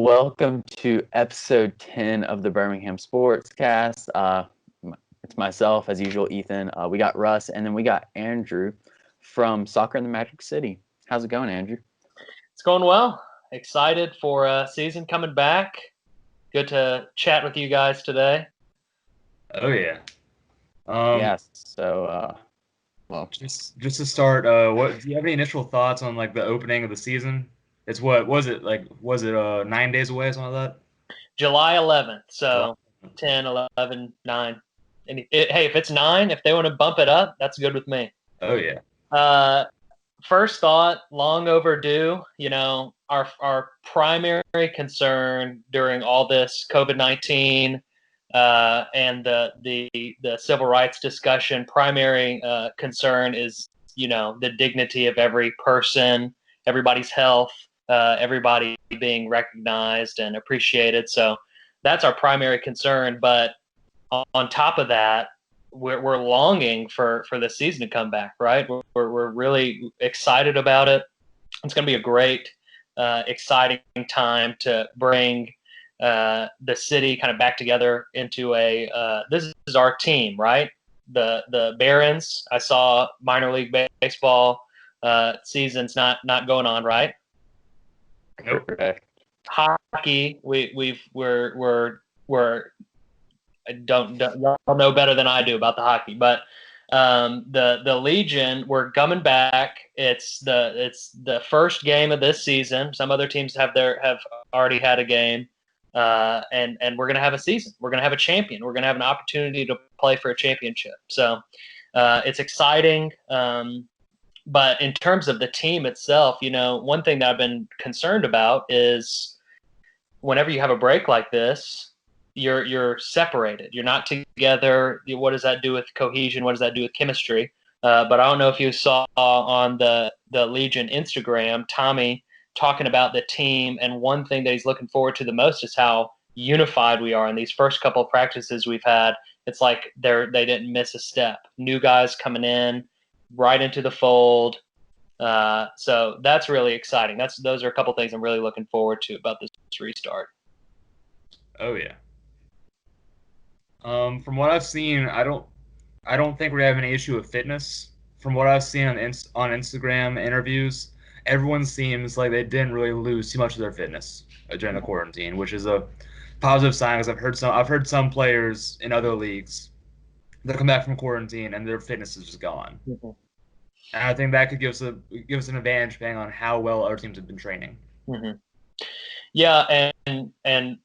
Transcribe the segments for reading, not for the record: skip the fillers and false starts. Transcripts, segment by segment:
Welcome to episode 10 of the Birmingham Sportscast. It's myself, as usual, Ethan. We got Russ, and then we got Andrew from Soccerinthemagiccity. How's it going, Andrew? It's going well. Excited for season coming back. Good to chat with you guys today. Oh, yeah. Yes. So, just to start, what do you have any initial thoughts on the opening of the season? It's what was it 9 days away, something like that? July 11th. So 10, 11, 9. And hey, if it's 9, if they want to bump it up, that's good with me. Oh yeah. First thought, long overdue. You know, our primary concern during all this COVID-19 and the civil rights discussion, primary concern is, the dignity of every person, everybody's health, everybody being recognized and appreciated. So that's our primary concern. But on top of that, we're longing for the season to come back, right? We're really excited about it. It's going to be a great, exciting time to bring the city kind of back together into this is our team, right? The Barons. I saw minor league baseball season's not going on, right? correct. Hockey, we're y'all know better than I do about the hockey, but the Legion, we're coming back. It's the first game of this season. Some other teams have already had a game, and we're gonna have a season. We're gonna have a champion. We're gonna have an opportunity to play for a championship. So it's exciting. But in terms of the team itself, one thing that I've been concerned about is whenever you have a break like this, you're separated. You're not together. What does that do with cohesion? What does that do with chemistry? But I don't know if you saw on the Legion Instagram, Tommy talking about the team, and one thing that he's looking forward to the most is how unified we are in these first couple of practices we've had. It's like they didn't miss a step. New guys coming in, right into the fold. So that's really exciting. Those are a couple things I'm really looking forward to about this restart. Oh yeah. From what I've seen, I don't think we have any issue with fitness. From what I've seen on Instagram interviews, everyone seems like they didn't really lose too much of their fitness during the quarantine, which is a positive sign. Because I've heard some players in other leagues that come back from quarantine and their fitness is just gone. Mm-hmm. And I think that could give us an advantage depending on how well other teams have been training. Mm-hmm. Yeah, and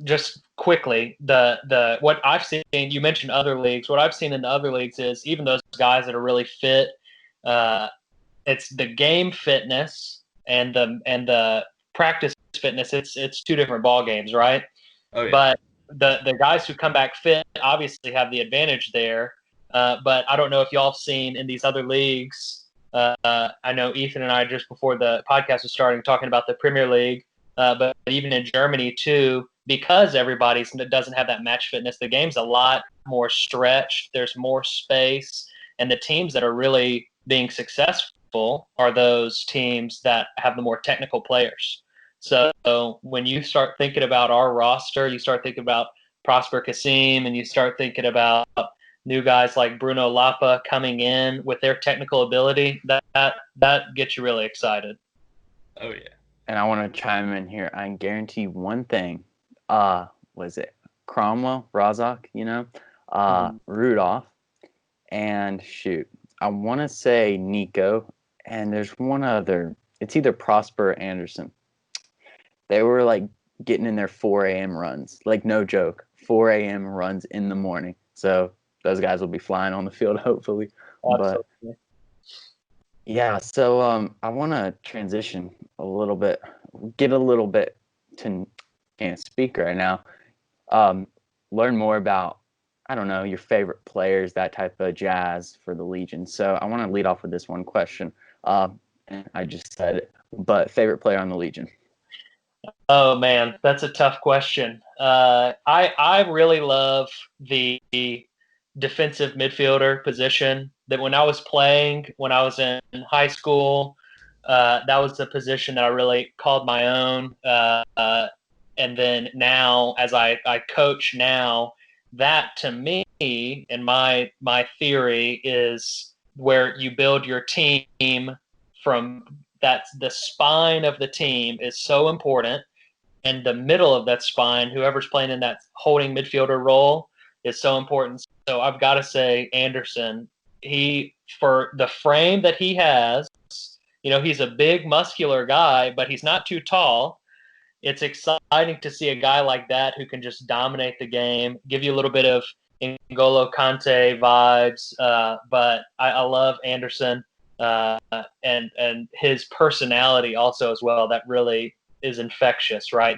just quickly, the what I've seen, you mentioned other leagues. What I've seen in the other leagues is even those guys that are really fit, it's the game fitness and the practice fitness. It's two different ball games, right? Oh yeah. But the guys who come back fit obviously have the advantage there. But I don't know if y'all have seen in these other leagues. I know Ethan and I just before the podcast was starting talking about the Premier League. But even in Germany too, because everybody doesn't have that match fitness, the game's a lot more stretched. There's more space, and the teams that are really being successful are those teams that have the more technical players. So when you start thinking about our roster, you start thinking about Prosper Kasim, and you start thinking about new guys like Bruno Lapa coming in with their technical ability, that gets you really excited. Oh yeah. And I want to chime in here. I can guarantee one thing. Was it Cromwell, Razak, Rudolph, and shoot, I want to say Nico, and there's one other. It's either Prosper or Anderson. They were getting in their 4 a.m. runs, no joke, 4 a.m. runs in the morning. So those guys will be flying on the field, hopefully. Absolutely. But yeah, so I want to transition a little bit, get a little bit to can't speak right now. Learn more about, I don't know, your favorite players, that type of jazz for the Legion. So I want to lead off with this one question. I just said it, but favorite player on the Legion? Oh man, that's a tough question. I really love the defensive midfielder position. That when I was playing, when I was in high school, that was the position that I really called my own. And then now, as I coach now, that to me, and my theory is where you build your team from. That's the spine of the team is so important, and the middle of that spine, whoever's playing in that holding midfielder role, is so important. So I've got to say, Anderson, for the frame that he has, he's a big, muscular guy, but he's not too tall. It's exciting to see a guy like that who can just dominate the game, give you a little bit of N'Golo Kante vibes. But I love Anderson and his personality also as well. That really is infectious, right?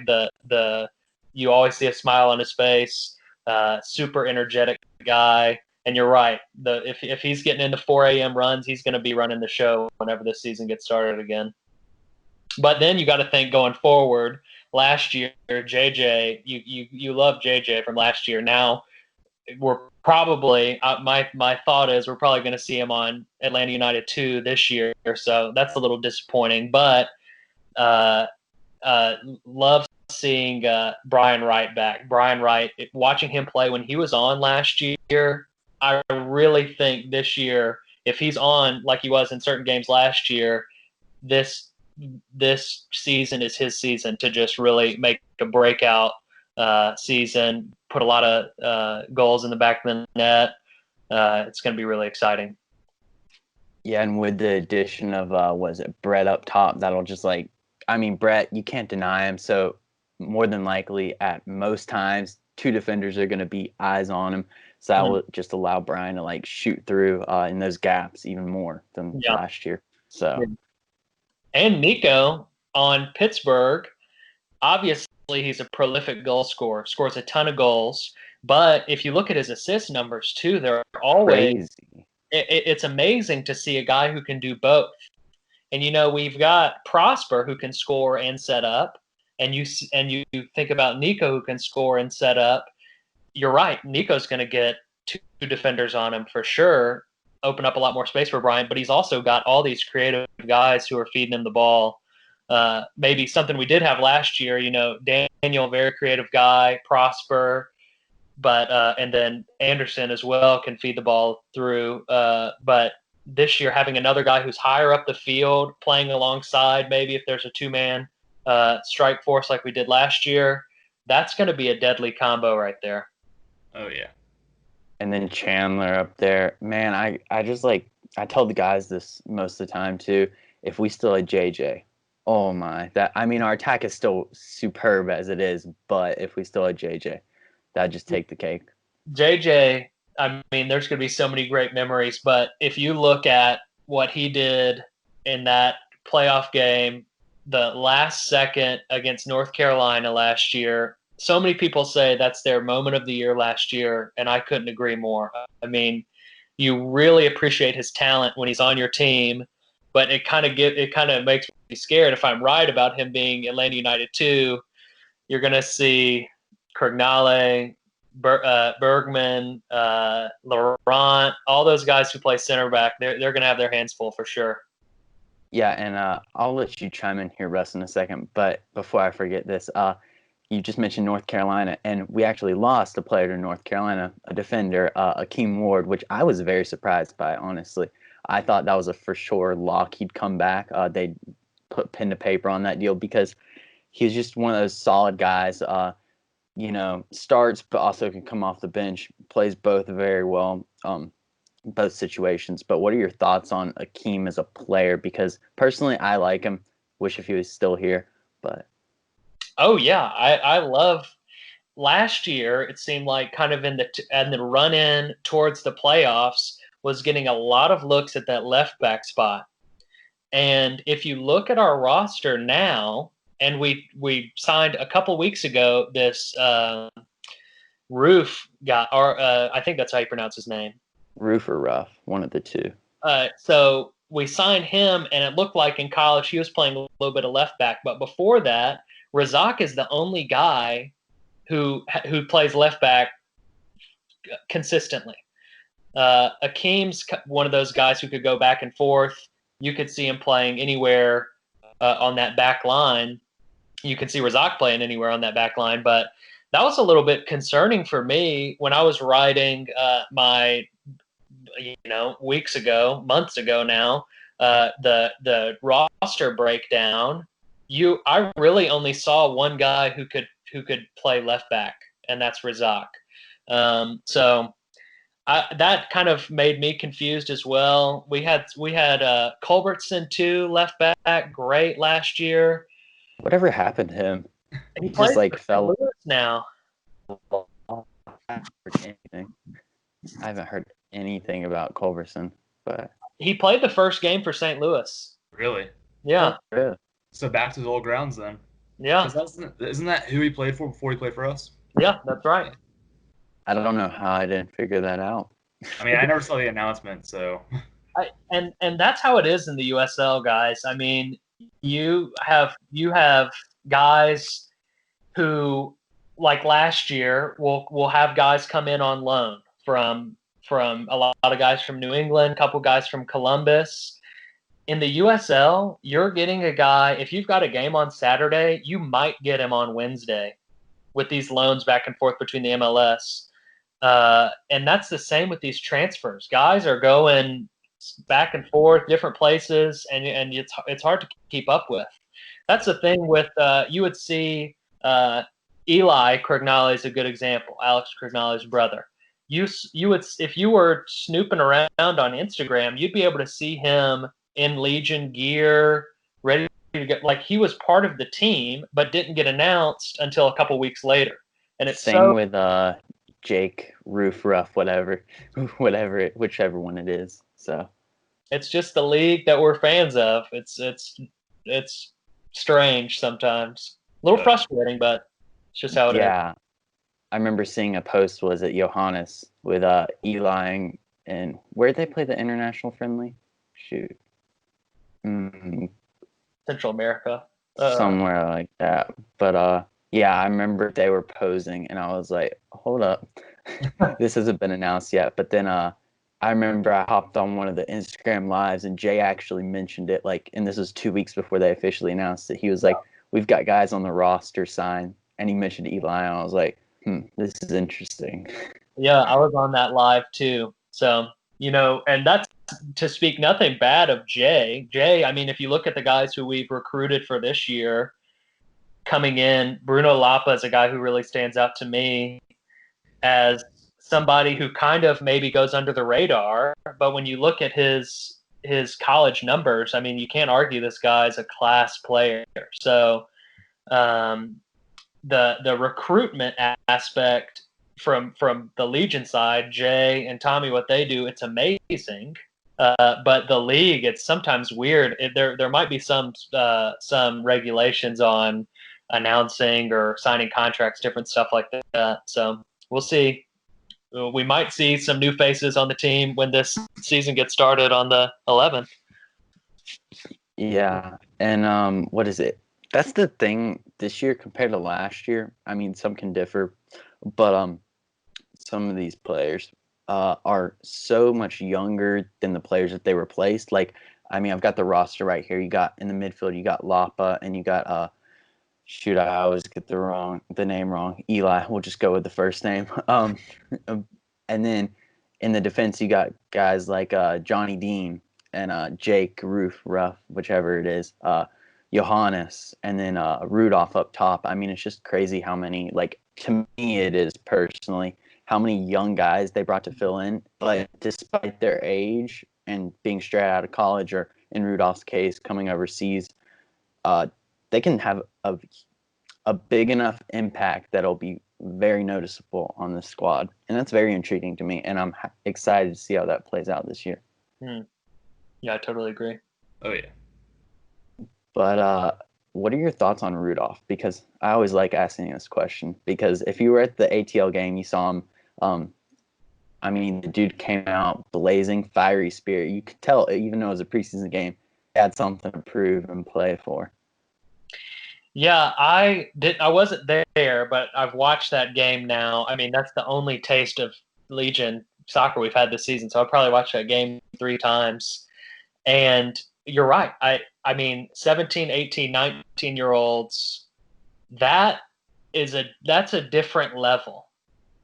You always see a smile on his face. Super energetic guy. And you're right. If he's getting into 4 a.m. runs, he's going to be running the show whenever this season gets started again. But then you got to think going forward. Last year, JJ, you love JJ from last year. Now we're probably my thought is we're probably going to see him on Atlanta United 2 this year. So that's a little disappointing. But love seeing Brian Wright back. Brian Wright, watching him play when he was on last year, I really think this year, if he's on like he was in certain games last year, this season is his season to just really make a breakout season, put a lot of goals in the back of the net. It's going to be really exciting. Yeah, and with the addition of, Brett up top, that'll just Brett, you can't deny him. So more than likely, at most times, 2 defenders are going to be eyes on him. So that will just allow Brian to shoot through in those gaps even more than last year. So. Yeah. And Mikko on Pittsburgh, obviously he's a prolific goal scorer, scores a ton of goals. But if you look at his assist numbers too, they're always crazy. It's amazing to see a guy who can do both. And we've got Prosper who can score and set up, and you think about Nico who can score and set up. You're right, Nico's going to get 2 defenders on him for sure. Open up a lot more space for Brian, but he's also got all these creative guys who are feeding him the ball. Maybe something we did have last year, Daniel, very creative guy, Prosper, but and then Anderson as well can feed the ball through. But this year, having another guy who's higher up the field, playing alongside, maybe if there's a 2-man strike force like we did last year, that's going to be a deadly combo right there. Oh, yeah. And then Chandler up there, man. I just I tell the guys this most of the time too. If we still had JJ, oh my, our attack is still superb as it is. But if we still had JJ, that'd just take the cake. JJ, there's going to be so many great memories. But if you look at what he did in that playoff game, the last second against North Carolina last year. So many people say that's their moment of the year last year, and I couldn't agree more. You really appreciate his talent when he's on your team, but it kind of makes me scared if I'm right about him being Atlanta United 2. You're going to see Krignale, Bergman, Laurent, all those guys who play center back. They're going to have their hands full for sure. Yeah, and I'll let you chime in here, Russ, in a second. But before I forget this, you just mentioned North Carolina, and we actually lost a player to North Carolina, a defender, Akeem Ward, which I was very surprised by, honestly. I thought that was a for sure lock. He'd come back. They'd put pen to paper on that deal because he's just one of those solid guys, starts but also can come off the bench, plays both very well, both situations. But what are your thoughts on Akeem as a player? Because personally, I like him. Wish if he was still here, but... Oh, yeah. I love last year. It seemed like kind of in the run-in towards the playoffs was getting a lot of looks at that left back spot. And if you look at our roster now, and we signed a couple weeks ago this Roof guy, or I think that's how you pronounce his name. Roof or Ruff, one of the two. So we signed him, and it looked like in college he was playing a little bit of left back. But before that, Razak is the only guy who plays left back consistently. Akeem's one of those guys who could go back and forth. you could see him playing anywhere on that back line. You could see Razak playing anywhere on that back line, but that was a little bit concerning for me when I was writing my, weeks ago, months ago now, the roster breakdown. I really only saw one guy who could play left back, and that's Razak. So that kind of made me confused as well. We had Culbertson too, left back, great last year. Whatever happened to him? He just plays for fell. St. Louis now. I haven't heard anything about Culbertson, but he played the first game for St. Louis. Really? Yeah. Really? So back to his old grounds then. Yeah. Isn't that who he played for before he played for us? Yeah, that's right. I don't know how I didn't figure that out. I mean, I never saw the announcement, so. And that's how it is in the USL, guys. I mean, you have guys who, like last year, will have guys come in on loan from a lot of guys from New England, a couple guys from Columbus. In the USL, you're getting a guy. If you've got a game on Saturday, you might get him on Wednesday with these loans back and forth between the MLS. And that's the same with these transfers. Guys are going back and forth, different places, and it's hard to keep up with. That's the thing with you would see Eli Krignale is a good example. Alex Krignale's brother. You would, if you were snooping around on Instagram, you'd be able to see him in Legion gear, ready to get. Like, he was part of the team, but didn't get announced until a couple weeks later. And it's same with Jake, Roof, Ruff, whichever one it is. So it's just the league that we're fans of. It's strange sometimes, a little frustrating, but it's just how it is. Yeah, I remember seeing a post. Was it Johannes with Eli and where did they play the international friendly? Shoot, Central America, somewhere like that. But yeah, I remember they were posing, and I was like, hold up. This hasn't been announced yet. But then I remember I hopped on one of the Instagram lives, and Jay actually mentioned it, and this was 2 weeks before they officially announced it. He was like, we've got guys on the roster signed, and he mentioned Eli, and I was like, this is interesting. Yeah, I was on that live too. So, and that's to speak nothing bad of Jay. Jay, I mean, if you look at the guys who we've recruited for this year coming in, Bruno Lapa is a guy who really stands out to me as somebody who kind of maybe goes under the radar, but when you look at his college numbers, I mean, you can't argue this guy's a class player. So the recruitment aspect from the Legion side, Jay and Tommy, what they do, it's amazing. But the league, it's sometimes weird. There might be some regulations on announcing or signing contracts, different stuff like that. So we'll see. We might see some new faces on the team when this season gets started on the 11th. Yeah, and what is it? That's the thing this year compared to last year. I mean, some can differ, but some of these players are so much younger than the players that they replaced. Like, I mean, I've got the roster right here. You got in the midfield, you got Lapa, and you got shoot, I always get the name wrong. Eli. We'll just go with the first name. And then in the defense, you got guys like Johnny Dean and Jake, Roof, Ruff, whichever it is, Johannes, and then Rudolph up top. I mean, it's just crazy how many, to me it is personally, how many young guys they brought to fill in. But despite their age and being straight out of college, or in Rudolph's case, coming overseas, they can have a big enough impact that'll be very noticeable on the squad. And that's very intriguing to me, and I'm excited to see how that plays out this year. Yeah, I totally agree. Oh, yeah. But what are your thoughts on Rudolph? Because I always like asking this question, because if you were at the ATL game, you saw him, I mean, the dude came out blazing, fiery spirit. You could tell, even though it was a preseason game, he had something to prove and play for. Yeah, I wasn't there, but I've watched that game now. I mean, that's the only taste of Legion soccer we've had this season, so I'll probably watch that game 3 times. And you're right. I mean, 17, 18, 19-year-olds, that's a different level.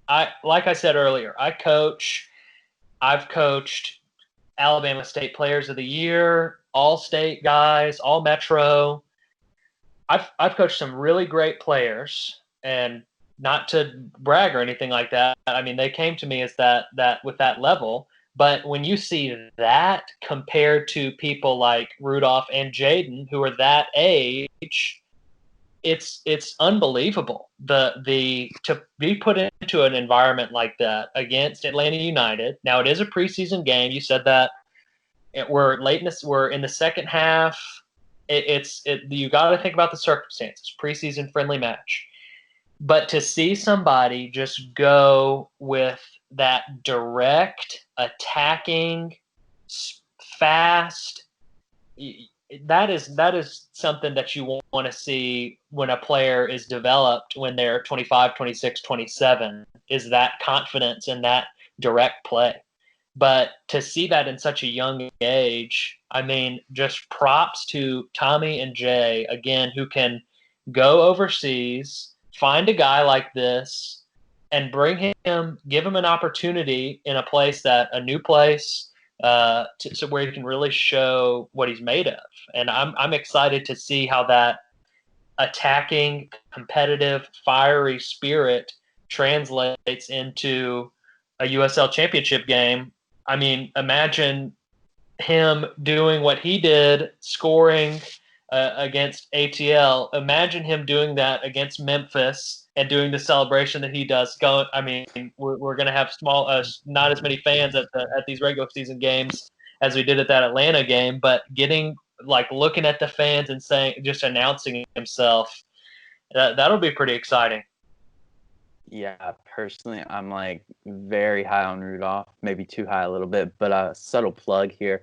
Like I said earlier, I've coached Alabama State Players of the Year, All-State guys, All Metro. I've coached some really great players, and not to brag or anything like that. I mean, they came to me as that with that level. But when you see that compared to people like Rudolph and Jaden, who are that age, it's unbelievable. The to be put into an environment like that against Atlanta United. Now it is a preseason game. You said that we're in the second half. You got to think about the circumstances. Preseason friendly match, but to see somebody just go with that direct attacking, fast, that is something that you want to see when a player is developed when they're 25, 26, 27, is that confidence in that direct play. But to see that in such a young age, I mean, just props to Tommy and Jay, again, who can go overseas, find a guy like this, and give him an opportunity in a new place, so where he can really show what he's made of. And I'm excited to see how that attacking, competitive, fiery spirit translates into a USL championship game. I mean, imagine him doing what he did, scoring against ATL. Imagine him doing that against Memphis and doing the celebration that he does. I mean, we're going to have not as many fans at these regular season games as we did at that Atlanta game, but looking at the fans and just announcing himself, that'll be pretty exciting. Yeah, personally, I'm like very high on Rudolph, maybe too high a little bit, but a subtle plug here.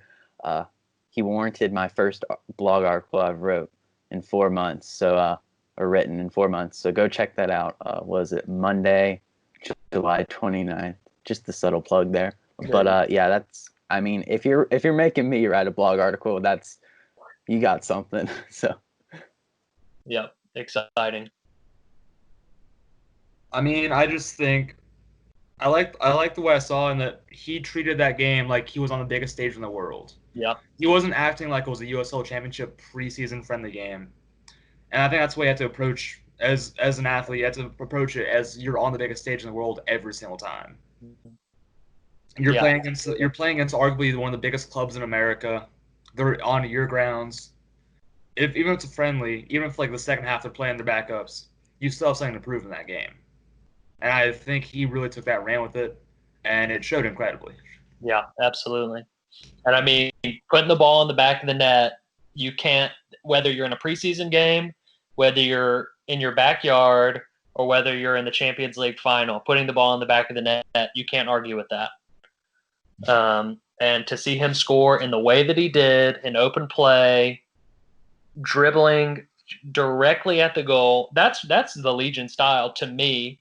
He warranted my first blog article I've wrote in 4 months, or written in 4 months. So go check that out. Was it Monday, July 29th? Just the subtle plug there. Good. But yeah, I mean, if you're making me write a blog article, you got something. So. Yep, exciting. I mean, I just think I like the way I saw in that he treated that game like he was on the biggest stage in the world. Yeah. He wasn't acting like it was a USL Championship preseason friendly game. And I think that's the way you have to approach as an athlete. You have to approach it as you're on the biggest stage in the world every single time. You're playing against arguably one of the biggest clubs in America. They're on your grounds. Even if it's a friendly, even if like the second half they're playing their backups, you still have something to prove in that game. And I think he really took that, ran with it, and it showed incredibly. Yeah, absolutely. And I mean, putting the ball in the back of the net, you can't, whether you're in a preseason game, whether you're in your backyard, or whether you're in the Champions League final, putting the ball in the back of the net, you can't argue with that. And to see him score in the way that he did, in open play, dribbling directly at the goal, that's the Legion style to me.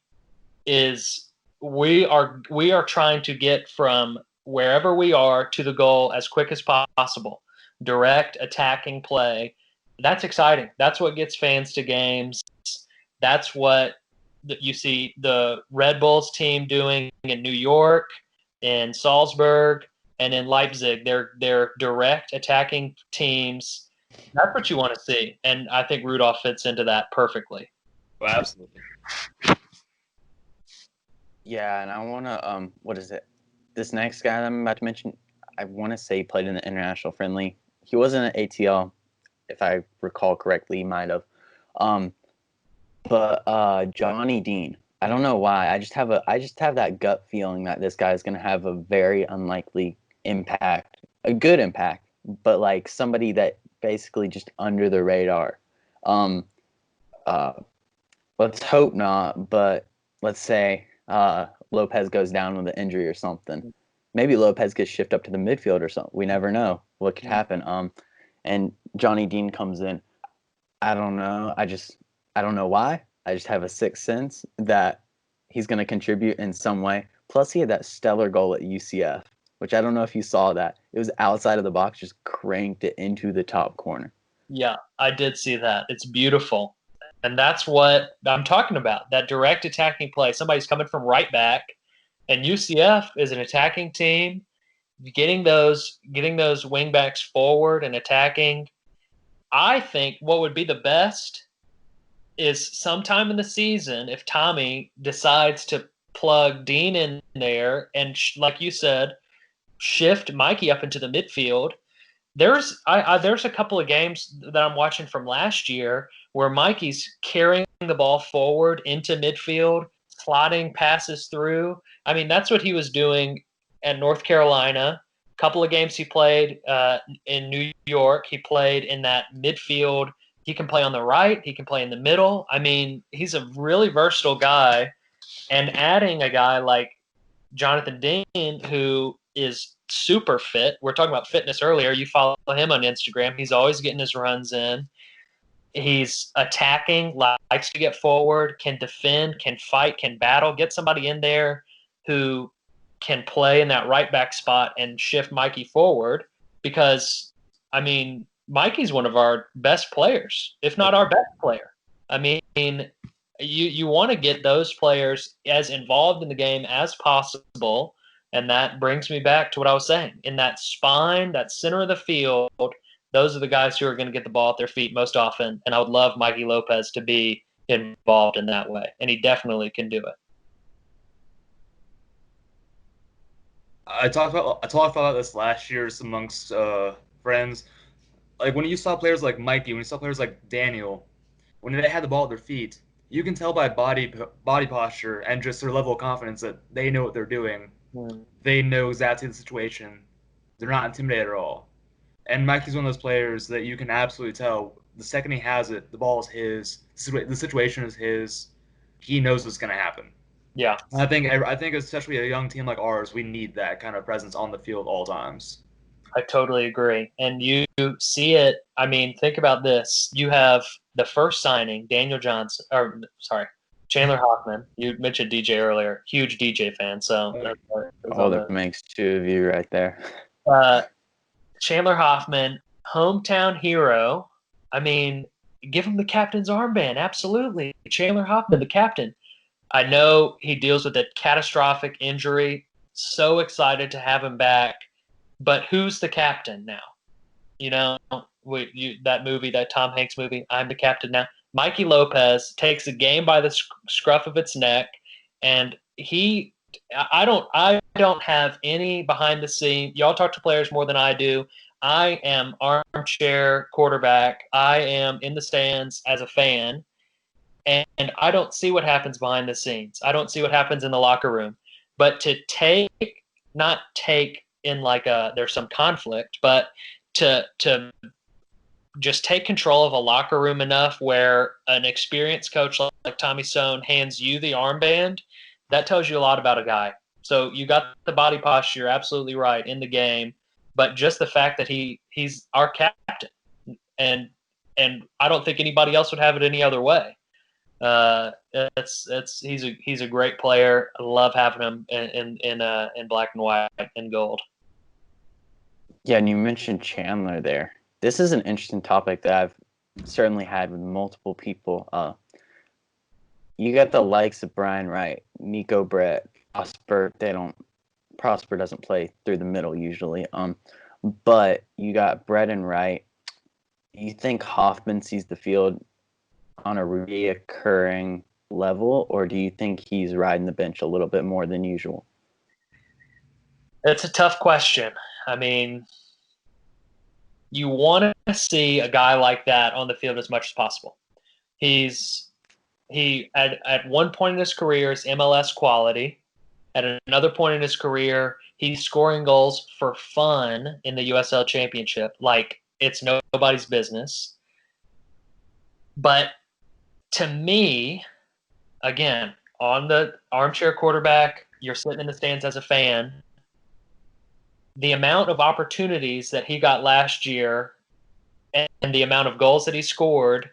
Is we are trying to get from wherever we are to the goal as quick as possible. Direct attacking play. That's exciting. That's what gets fans to games. That's what you see the Red Bulls team doing in New York, in Salzburg, and in Leipzig. They're direct attacking teams. That's what you want to see. And I think Rudolph fits into that perfectly. Well, absolutely. Yeah, and I want to, what is it? This next guy that I'm about to mention, I want to say he played in the international friendly. He wasn't an ATL, if I recall correctly, he might have. But Johnny Dean, I don't know why. I just have that gut feeling that this guy is going to have a very unlikely impact, a good impact, but like somebody that basically just under the radar. Let's hope not, but let's say Lopez goes down with an injury or something. Maybe Lopez gets shifted up to the midfield or something. We never know what could happen. And Johnny Dean comes in. I don't know. I don't know why. I just have a sixth sense that he's going to contribute in some way. Plus, he had that stellar goal at UCF, which I don't know if you saw that. It was outside of the box, just cranked it into the top corner. Yeah, I did see that. It's beautiful. And that's what I'm talking about, that direct attacking play. Somebody's coming from right back, and UCF is an attacking team. Getting those wing backs forward and attacking, I think what would be the best is sometime in the season if Tommy decides to plug Dean in there and, like you said, shift Mikey up into the midfield. There's a couple of games that I'm watching from last year where Mikey's carrying the ball forward into midfield, slotting passes through. I mean, that's what he was doing at North Carolina. A couple of games he played in New York. He played in that midfield. He can play on the right. He can play in the middle. I mean, he's a really versatile guy. And adding a guy like Jonathan Dean, who is super fit. We're talking about fitness earlier. You follow him on Instagram. He's always getting his runs in. He's attacking, likes to get forward, can defend, can fight, can battle. Get somebody in there who can play in that right back spot and shift Mikey forward because, I mean, Mikey's one of our best players, if not our best player. I mean, you want to get those players as involved in the game as possible, and that brings me back to what I was saying. In that spine, that center of the field, those are the guys who are going to get the ball at their feet most often, and I would love Mikey Lopez to be involved in that way, and he definitely can do it. I talked about this last year amongst friends. Like when you saw players like Mikey, when you saw players like Daniel, when they had the ball at their feet, you can tell by body posture and just their level of confidence that they know what they're doing. They know exactly the situation. They're not intimidated at all. And Mikey's one of those players that you can absolutely tell the second he has it, the ball is his. The situation is his. He knows what's going to happen. Yeah. And I think especially a young team like ours, we need that kind of presence on the field all times. I totally agree. And you see it. I mean, think about this. You have the first signing, Chandler Hoffman. You mentioned DJ earlier. Huge DJ fan. So that makes two of you right there. Chandler Hoffman, hometown hero. I mean, give him the captain's armband. Absolutely. Chandler Hoffman, the captain. I know he deals with a catastrophic injury. So excited to have him back. But who's the captain now? You know, that movie, that Tom Hanks movie, I'm the captain now. Mikey Lopez takes the game by the scruff of its neck, and I don't have any behind the scenes. Y'all talk to players more than I do. I am armchair quarterback. I am in the stands as a fan, and I don't see what happens behind the scenes. I don't see what happens in the locker room. But to not take in like there's some conflict, but to just take control of a locker room enough where an experienced coach like Tommy Sohn hands you the armband, that tells you a lot about a guy. So you got the body posture, you're absolutely right, in the game, but just the fact that he's our captain, and I don't think anybody else would have it any other way. He's a great player. I love having him in black and white and gold. Yeah, and you mentioned Chandler there. This is an interesting topic that I've certainly had with multiple people. You got the likes of Brian Wright, Nico Brett, Prosper. Prosper doesn't play through the middle usually. But you got Brett and Wright. You think Hoffman sees the field on a reoccurring level, or do you think he's riding the bench a little bit more than usual? It's a tough question. I mean, you want to see a guy like that on the field as much as possible. He at one point in his career is MLS quality. At another point in his career, he's scoring goals for fun in the USL Championship, like it's nobody's business. But to me, again, on the armchair quarterback, you're sitting in the stands as a fan. The amount of opportunities that he got last year and the amount of goals that he scored,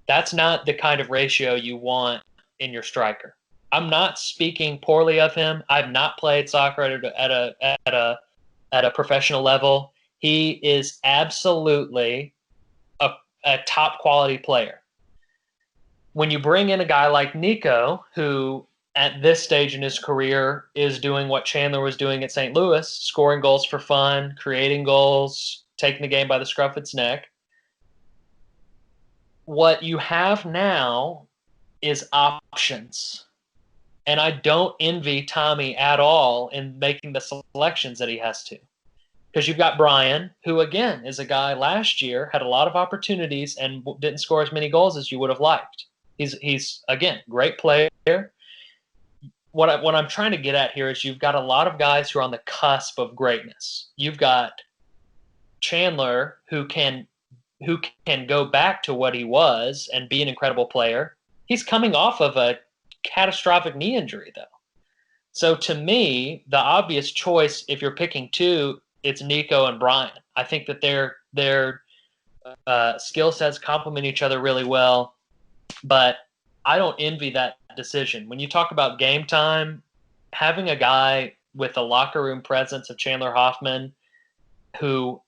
that's not the kind of ratio you want in your striker. I'm not speaking poorly of him. I've not played soccer at a at a professional level. He is absolutely a top quality player. When you bring in a guy like Nico, who at this stage in his career is doing what Chandler was doing at St. Louis, scoring goals for fun, creating goals, taking the game by the scruff of its neck. What you have now is options. And I don't envy Tommy at all in making the selections that he has to. Because you've got Brian, who, again, is a guy last year, had a lot of opportunities and didn't score as many goals as you would have liked. He's again, great player. What I'm trying to get at here is you've got a lot of guys who are on the cusp of greatness. You've got Chandler, who can go back to what he was and be an incredible player. He's coming off of a catastrophic knee injury, though. So to me, the obvious choice, if you're picking two, it's Nico and Brian. I think that their skill sets complement each other really well, but I don't envy that decision. When you talk about game time, having a guy with a locker room presence of Chandler Hoffman, who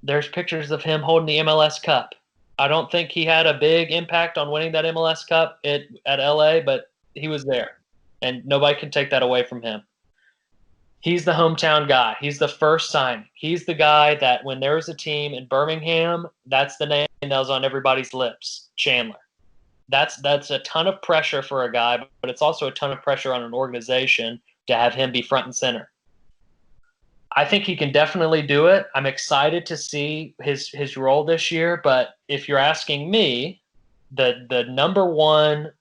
there's pictures of him holding the MLS Cup. I don't think he had a big impact on winning that MLS Cup at LA, but he was there, and nobody can take that away from him. He's the hometown guy. He's the first signing. He's the guy that when there was a team in Birmingham, that's the name that was on everybody's lips, Chandler. That's a ton of pressure for a guy, but it's also a ton of pressure on an organization to have him be front and center. I think he can definitely do it. I'm excited to see his role this year, but if you're asking me, the number one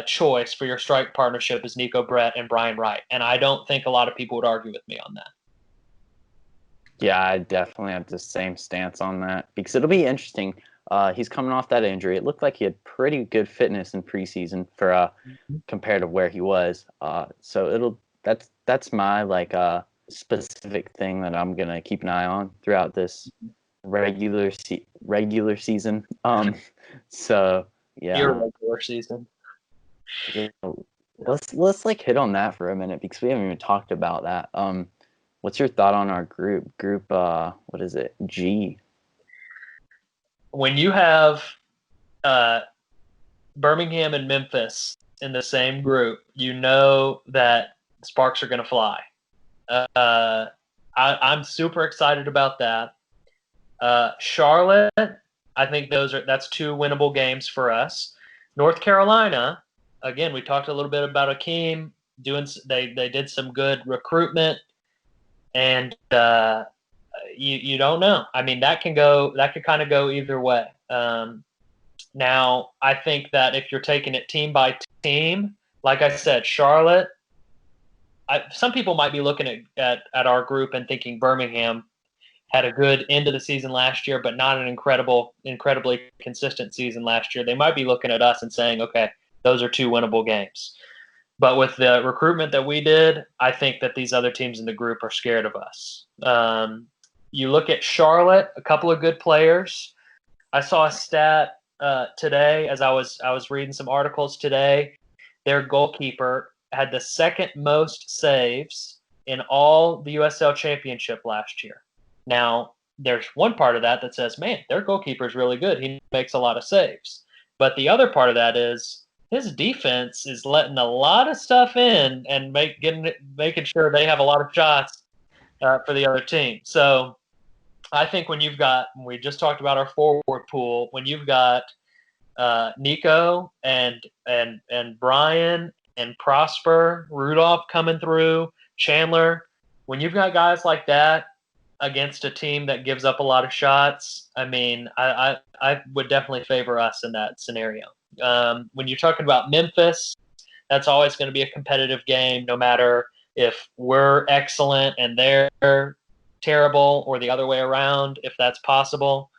choice for your strike partnership is Nico Brett and Brian Wright, and I don't think a lot of people would argue with me on that. Yeah, I definitely have the same stance on that because it'll be interesting. He's coming off that injury. It looked like he had pretty good fitness in preseason for compared to where he was. So that's my specific thing that I'm gonna keep an eye on throughout this regular season. So yeah, your regular season. Yeah, let's hit on that for a minute because we haven't even talked about that. What's your thought on our group? What is it? G. When you have Birmingham and Memphis in the same group, you know that sparks are going to fly. I'm super excited about that. Charlotte, I think that's two winnable games for us. North Carolina. Again, we talked a little bit about Akeem they did some good recruitment, and you don't know. I mean, that could kind of go either way. Now, I think that if you're taking it team by team, like I said, Charlotte. Some people might be looking at our group and thinking Birmingham had a good end of the season last year, but not an incredibly consistent season last year. They might be looking at us and saying, okay, those are two winnable games. But with the recruitment that we did, I think that these other teams in the group are scared of us. You look at Charlotte, a couple of good players. I saw a stat today as I was reading some articles today. Their goalkeeper had the second most saves in all the USL Championship last year. Now, there's one part of that says, man, their goalkeeper is really good. He makes a lot of saves. But the other part of that is his defense is letting a lot of stuff in and making sure they have a lot of shots for the other team. So I think we just talked about our forward pool, when you've got Nico and Brian and Prosper, Rudolph coming through, Chandler, when you've got guys like that against a team that gives up a lot of shots, I mean, I would definitely favor us in that scenario. When you're talking about Memphis, that's always going to be a competitive game, no matter if we're excellent and they're terrible or the other way around, if that's possible.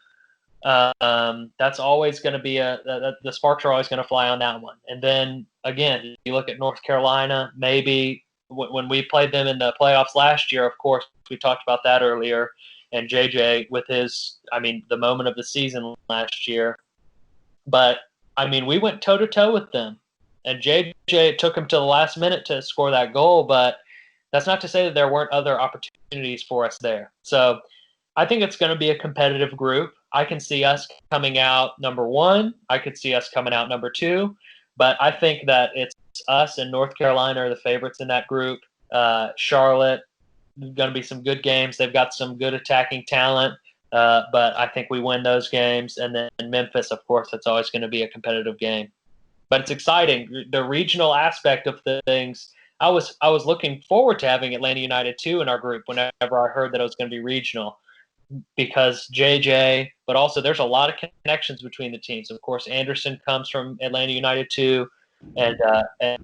That's always going to be the sparks are always going to fly on that one. And then again, you look at North Carolina, maybe when we played them in the playoffs last year, of course, we talked about that earlier, and JJ with the moment of the season last year. But I mean, we went toe to toe with them, and JJ took him to the last minute to score that goal, but That's not to say that there weren't other opportunities for us there. So I think it's going to be a competitive group. I can see us coming out number 1. I could see us coming out number 2. But I think that it's us and North Carolina are the favorites in that group. Charlotte, going to be some good games. They've got some good attacking talent. But I think we win those games. And then Memphis, of course, that's always going to be a competitive game. But it's exciting. The regional aspect of things, I was looking forward to having Atlanta United 2 in our group whenever I heard that it was going to be regional, because JJ, but also there's a lot of connections between the teams. Of course, Anderson comes from Atlanta United 2, and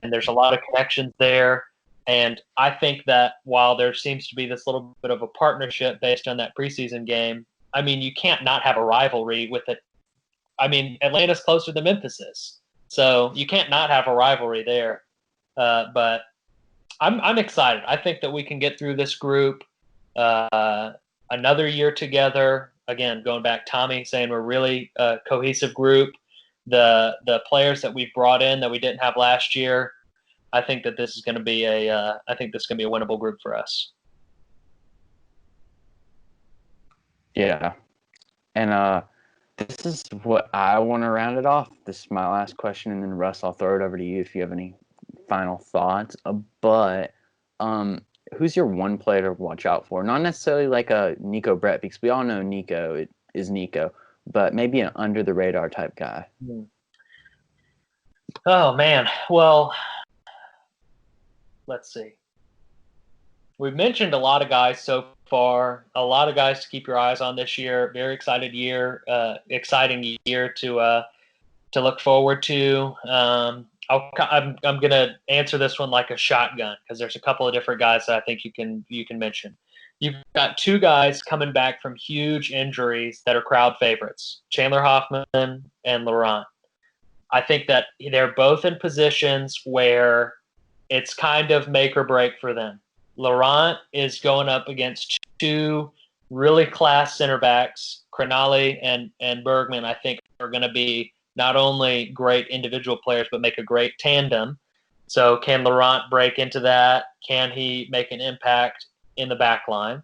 there's a lot of connections there. And I think that while there seems to be this little bit of a partnership based on that preseason game, I mean, you can't not have a rivalry with it. I mean, Atlanta's closer than Memphis is, so you can't not have a rivalry there. But I'm excited. I think that we can get through this group another year together. Again, going back, Tommy saying we're really a cohesive group. The players that we've brought in that we didn't have last year, I think that this is going to be a winnable group for us. Yeah, and this is what I want to round it off. This is my last question, and then Russ, I'll throw it over to you if you have any final thoughts. But who's your one player to watch out for? Not necessarily like a Nico Brett, because we all know Nico is Nico, but maybe an under the radar type guy. Oh man, well, let's see. We've mentioned a lot of guys so far, a lot of guys to keep your eyes on this year. Very exciting year to look forward to. I'm going to answer this one like a shotgun, because there's a couple of different guys that I think you can mention. You've got 2 guys coming back from huge injuries that are crowd favorites, Chandler Hoffman and Laurent. I think that they're both in positions where it's kind of make or break for them. Laurent is going up against 2 really class center backs. Crenali and Bergman, I think, are going to be not only great individual players, but make a great tandem. So can Laurent break into that? Can he make an impact in the back line?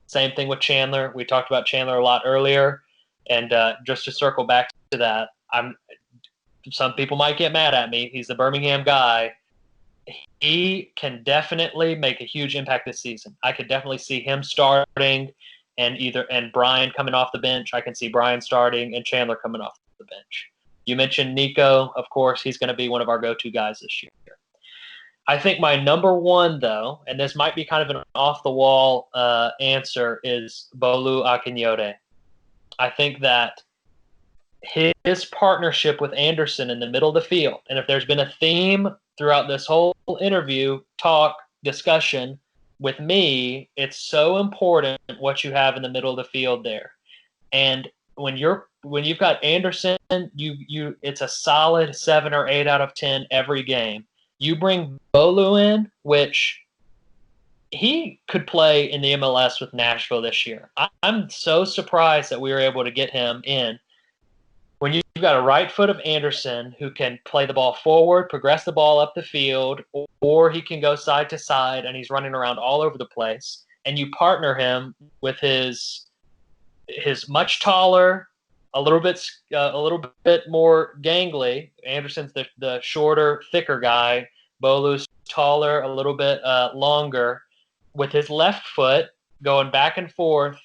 Same thing with Chandler. We talked about Chandler a lot earlier. And just to circle back to that, some people might get mad at me. He's the Birmingham guy. He can definitely make a huge impact this season. I could definitely see him starting and Brian coming off the bench. I can see Brian starting and Chandler coming off the bench. You mentioned Nico, of course. He's going to be one of our go-to guys this year. I think my number 1, though, and this might be kind of an off-the-wall answer, is Bolu Akinyote. I think that his partnership with Anderson in the middle of the field, and if there's been a theme throughout this whole interview, discussion with me, it's so important what you have in the middle of the field there. And when you've got Anderson, it's a solid 7 or 8 out of 10 every game. You bring Bolu in, which he could play in the MLS with Nashville this year. I'm so surprised that we were able to get him in. When you've got a right foot of Anderson who can play the ball forward, progress the ball up the field, or he can go side to side and he's running around all over the place, and you partner him with his much taller, a little bit more gangly. Anderson's the shorter, thicker guy. Bolu's taller, a little bit longer, with his left foot going back and forth.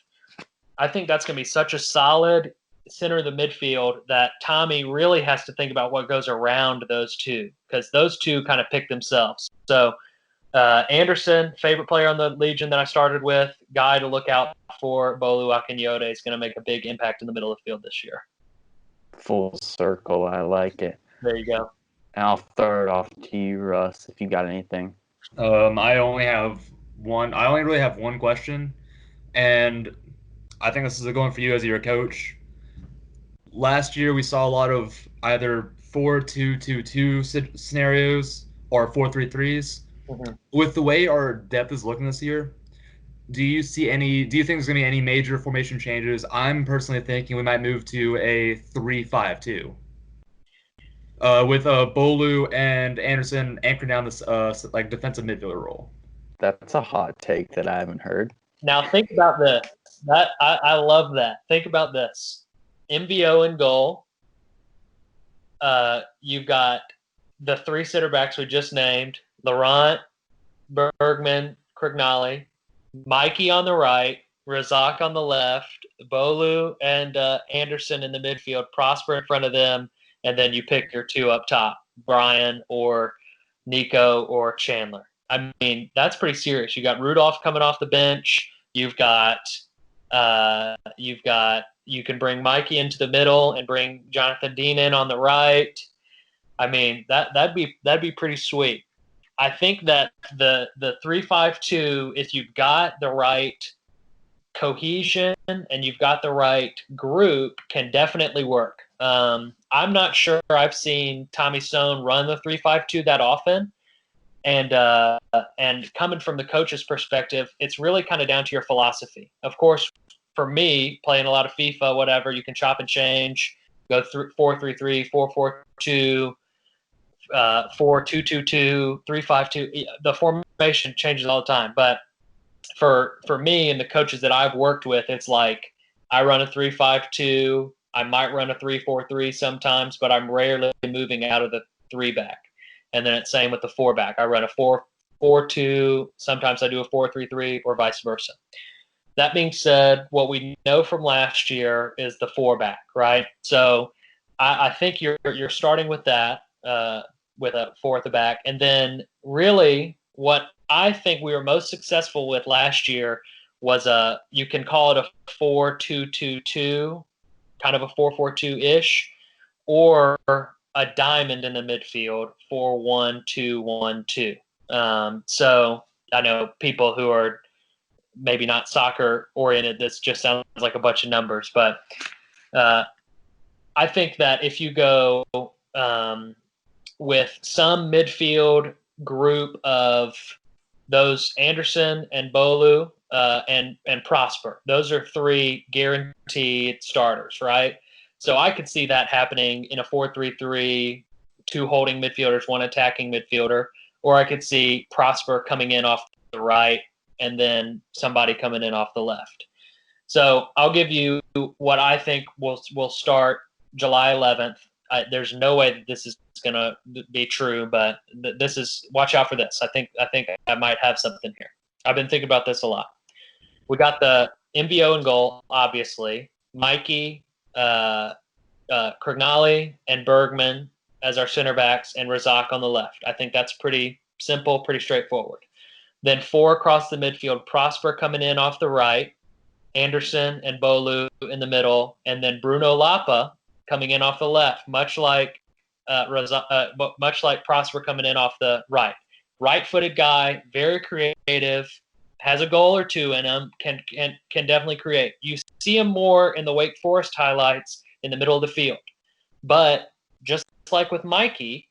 I think that's going to be such a solid center of the midfield that Tommy really has to think about what goes around those 2, because those 2 kind of pick themselves. So Anderson, favorite player on the Legion that I started with, guy to look out for. Bolu Akinyote is going to make a big impact in the middle of the field this year. Full circle. I like it. There you go. And I'll throw it off to you, Russ, if you got anything. I only really have one question, and I think this is a going for you as your coach. Last year, we saw a lot of either 4-2-2-2 scenarios or 4-3-3s. Mm-hmm. With the way our depth is looking this year, do you think there's going to be any major formation changes? I'm personally thinking we might move to a 3-5-2. With Bolu and Anderson anchoring down this defensive midfielder role. That's a hot take that I haven't heard. Now think about this. I love that. Think about this. MVO in goal. You've got the 3 center backs we just named: Laurent, Bergman, Krignali, Mikey on the right, Razak on the left, Bolu and Anderson in the midfield, Prosper in front of them, and then you pick your 2 up top, Brian or Nico or Chandler. I mean, that's pretty serious. You got Rudolph coming off the bench. You can bring Mikey into the middle and bring Jonathan Dean in on the right. I mean, that'd be pretty sweet. I think that the 3-5-2, if you've got the right cohesion and you've got the right group, can definitely work. I'm not sure I've seen Tommy Sohn run the 3-5-2 that often. And coming from the coach's perspective, it's really kind of down to your philosophy. Of course, for me, playing a lot of FIFA, whatever, you can chop and change, go through 4-3-3, 4-4-2, 4-2-2-2, 3-5-2. The formation changes all the time. But for me and the coaches that I've worked with, it's like I run a 3-5-2. I might run a 3-4-3 sometimes, but I'm rarely moving out of the 3-back. And then it's same with the 4-back. I run a 4-4-2. Sometimes I do a 4-3-3 or vice versa. That being said, what we know from last year is the 4-back, right? So I think you're starting with that, with a 4 at the back. And then really what I think we were most successful with last year was you can call it a 4-2-2-2, kind of a 4-4-2-ish, or a diamond in the midfield, 4-1-2-1-2. So I know people who are maybe not soccer oriented, this just sounds like a bunch of numbers, but I think that if you go with some midfield group of those Anderson and Bolu and Prosper, those are 3 guaranteed starters, right? So I could see that happening in a 4-3-3, 2 holding midfielders, 1 attacking midfielder, or I could see Prosper coming in off the right and then somebody coming in off the left. So I'll give you what I think will start July 11th. There's no way that this is going to be true, but this is, watch out for this. I think I might have something here. I've been thinking about this a lot. We got the MVO in goal, obviously. Mikey, Krignali, and Bergman as our center backs, and Razak on the left. I think that's pretty simple, pretty straightforward. Then 4 across the midfield, Prosper coming in off the right, Anderson and Bolu in the middle, and then Bruno Lapa coming in off the left, much like Prosper coming in off the right. Right-footed guy, very creative, has a goal or 2 in him, can definitely create. You see him more in the Wake Forest highlights in the middle of the field. But just like with Mikey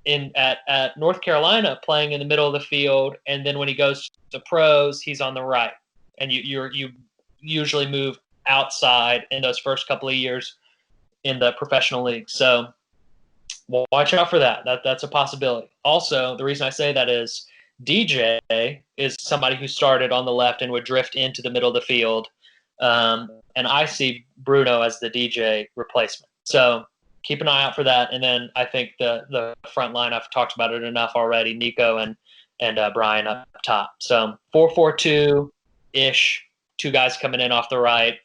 at North Carolina, playing in the middle of the field, and then when he goes to pros, he's on the right. And you usually move outside in those first couple of years in the professional league. So watch out for that. That's a possibility. Also, the reason I say that is DJ is somebody who started on the left and would drift into the middle of the field. And I see Bruno as the DJ replacement. So keep an eye out for that. And then I think the front line, I've talked about it enough already, Nico and Brian up top. So 4-4-2-ish, 2 guys coming in off the right,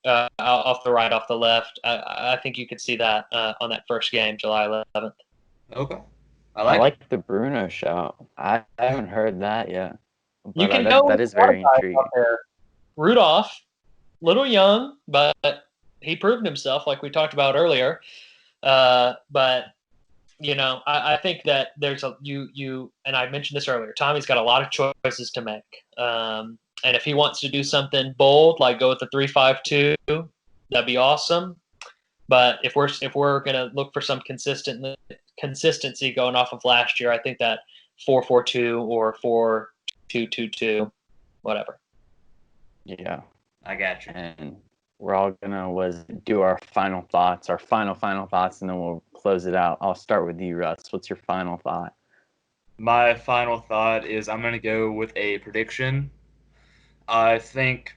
off the left. I think you could see that on that first game, July 11th. Okay. I like the Bruno shout. I haven't heard that yet. But You can go that is very intriguing. Rudolph, little young, but he proved himself, like we talked about earlier. But I think that there's you and I mentioned this earlier. Tommy's got a lot of choices to make. And if he wants to do something bold, like go with the 3-5-2, that'd be awesome. But if we're gonna look for some consistency going off of last year, I think that 4-4-2 or 4-2-2-2, whatever. Yeah, I got you. And we're all gonna do our final thoughts, and then we'll close it out. I'll start with you, Russ. What's your final thought? My final thought is I'm going to go with a prediction. I think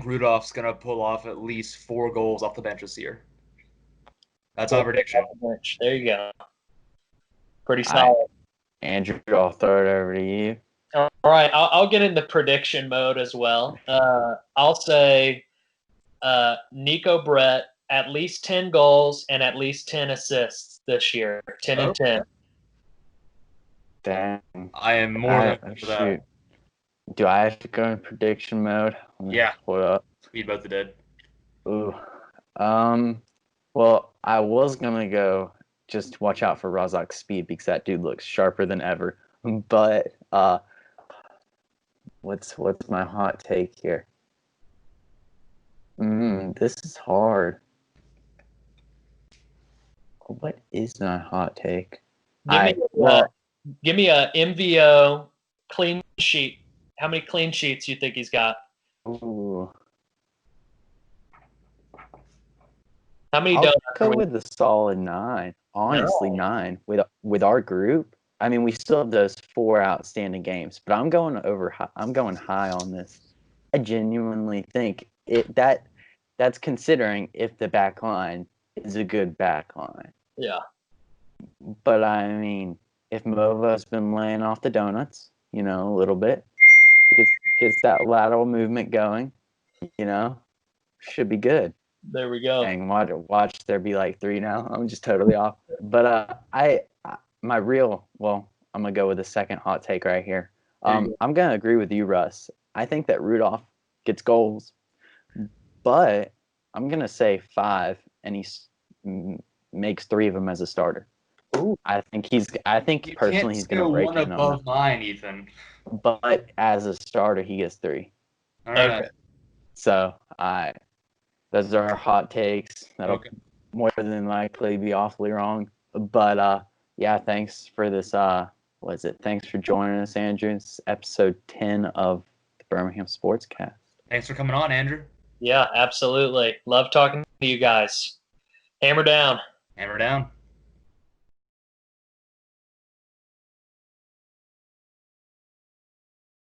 Rudolph's going to pull off at least 4 goals off the bench this year. That's my prediction. There you go. Pretty All right. solid. Andrew, I'll throw it over to you. All right, I'll get into prediction mode as well. I'll say Nico Brett, at least 10 goals and at least 10 assists this year. 10 and 10. Dang. I am more than for that. Shoot. Do I have to go in prediction mode? Yeah. Hold up. We both did. Ooh. Well, I was gonna go just watch out for Razak's speed because that dude looks sharper than ever. But what's my hot take here? This is hard. What is my hot take? Give me a MVO clean sheet. How many clean sheets you think he's got? Ooh. How many I'll donuts? go with a solid 9. Honestly, 9 with our group. I mean, we still have those 4 outstanding games, but I'm going high on this. I genuinely think that's considering if the back line is a good back line. Yeah. But I mean, if Mova's been laying off the donuts, a little bit, gets that lateral movement going, should be good. There we go. Dang, watch there be like 3 now. I'm just totally off. But I'm gonna go with the second hot take right here. I'm gonna agree with you, Russ. I think that Rudolph gets goals, but I'm gonna say 5, and he makes 3 of them as a starter. Ooh. I think personally he's gonna break in on above mine, Ethan. But as a starter, he gets 3. All right. Okay. So those are our hot takes. That'll more than likely be awfully wrong. But yeah, thanks for this. Thanks for joining us, Andrew. It's episode 10 of the Birmingham Sportscast. Thanks for coming on, Andrew. Yeah, absolutely. Love talking to you guys. Hammer down. Hammer down.